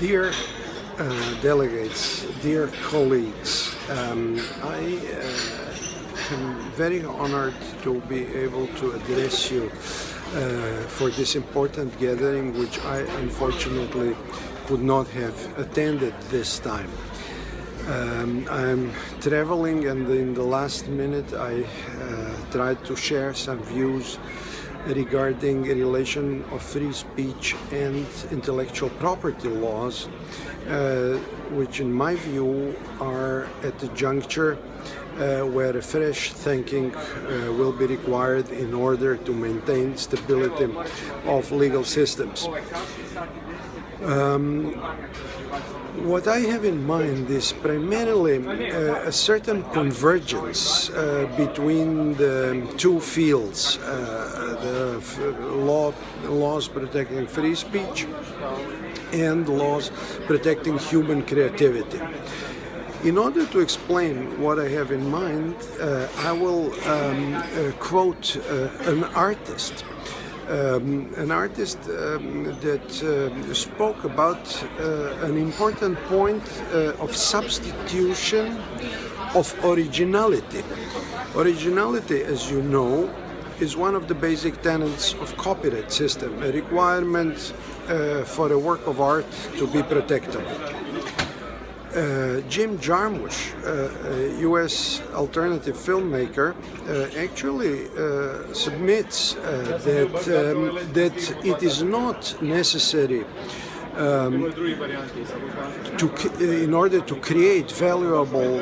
Dear delegates, dear colleagues, I am very honored to be able to address you for this important gathering, which I unfortunately could not have attended this time. I'm traveling, and in the last minute I tried to share some views regarding a relation of free speech and intellectual property laws, which in my view are at the juncture where a fresh thinking will be required in order to maintain stability of legal systems. What I have in mind is primarily a certain convergence between the two fields, the laws protecting free speech and laws protecting human creativity. In order to explain what I have in mind, I will quote an artist. That spoke about an important point of substitution of originality. Originality, as you know, is one of the basic tenets of copyright system, a requirement for a work of art to be protectable. Jim Jarmusch, a U.S. alternative filmmaker, actually submits that it is not necessary in order to create valuable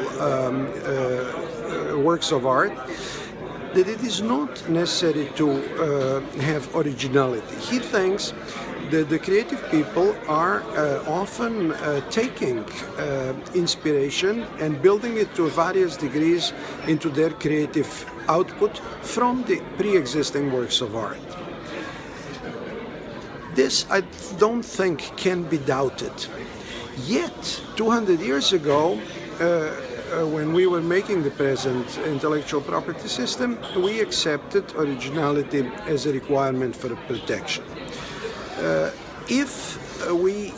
works of art, that it is not necessary to have originality. He thinks that the creative people are often taking inspiration and building it to various degrees into their creative output from the pre-existing works of art. This, I don't think, can be doubted. Yet, 200 years ago, when we were making the present intellectual property system, we accepted originality as a requirement for protection. If we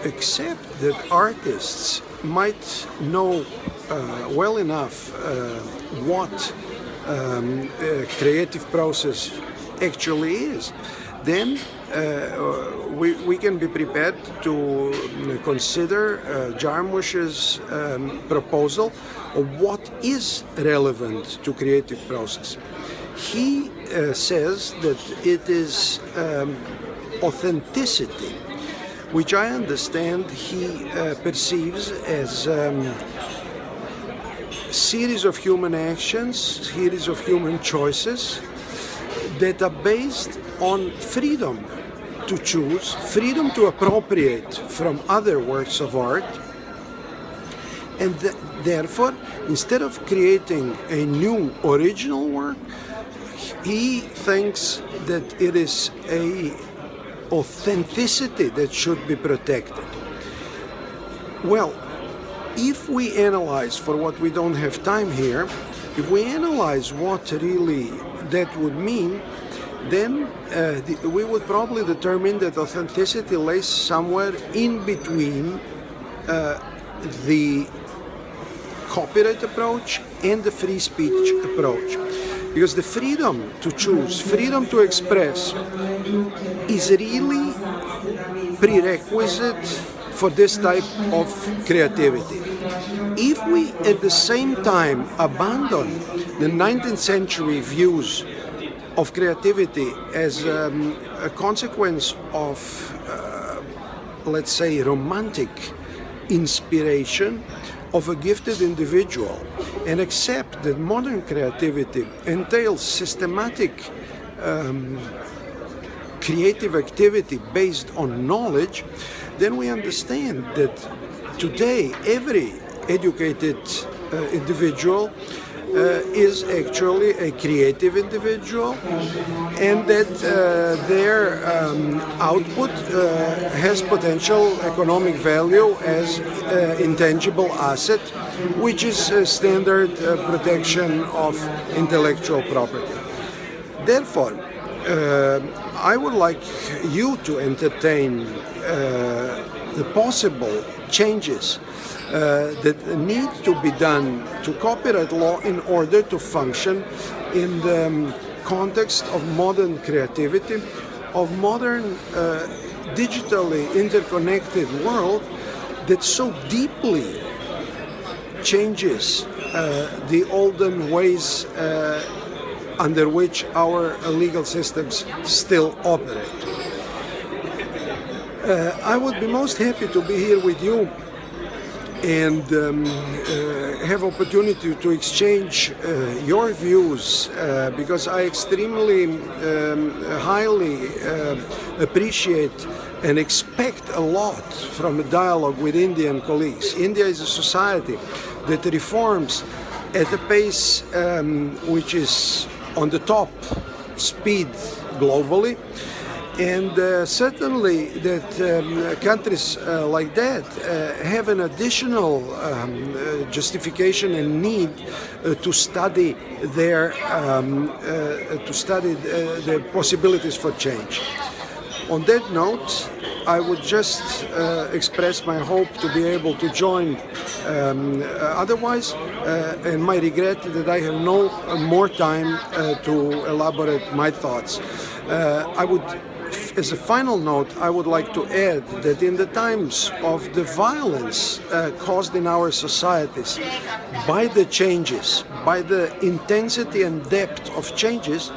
accept that artists might know well enough what a creative process actually is, then we can be prepared to consider Jarmusch's proposal of what is relevant to creative process. He says that it is authenticity, which I understand he perceives as series of human actions, series of human choices that are based on freedom to choose, freedom to appropriate from other works of art, and therefore, instead of creating a new original work, he thinks that it is a authenticity that should be protected. Well, if we analyze, for what we don't have time here, if we analyze what really that would mean, then we would probably determine that authenticity lays somewhere in between the copyright approach and the free speech approach. Because the freedom to choose, freedom to express, is really prerequisite for this type of creativity. If we at the same time abandon the 19th century views of creativity as a consequence of, let's say, romantic inspiration of a gifted individual, and accept that modern creativity entails systematic creative activity based on knowledge, then we understand that today every educated individual is actually a creative individual, and that their output has potential economic value as intangible asset, which is standard protection of intellectual property. Therefore, I would like you to entertain the possible changes that need to be done to copyright law in order to function in the context of modern creativity, of modern digitally interconnected world that so deeply changes the olden ways under which our legal systems still operate. I would be most happy to be here with you and have opportunity to exchange your views because I extremely highly appreciate and expect a lot from a dialogue with Indian colleagues. India is a society that reforms at a pace which is on the top speed globally, and certainly that countries like that have an additional justification and need to study their the possibilities for change. On that note, I would just express my hope to be able to join otherwise, and my regret that I have no more time to elaborate my thoughts. As a final note, I would like to add that in the times of the violence caused in our societies by the changes, by the intensity and depth of changes,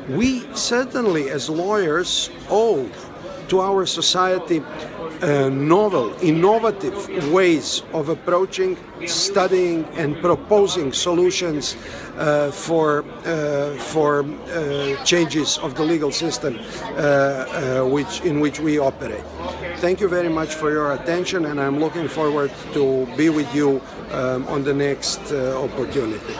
we certainly as lawyers owe to our society novel, innovative ways of approaching, studying and proposing solutions for changes of the legal system in which we operate. Thank you very much for your attention, and I'm looking forward to be with you on the next opportunity.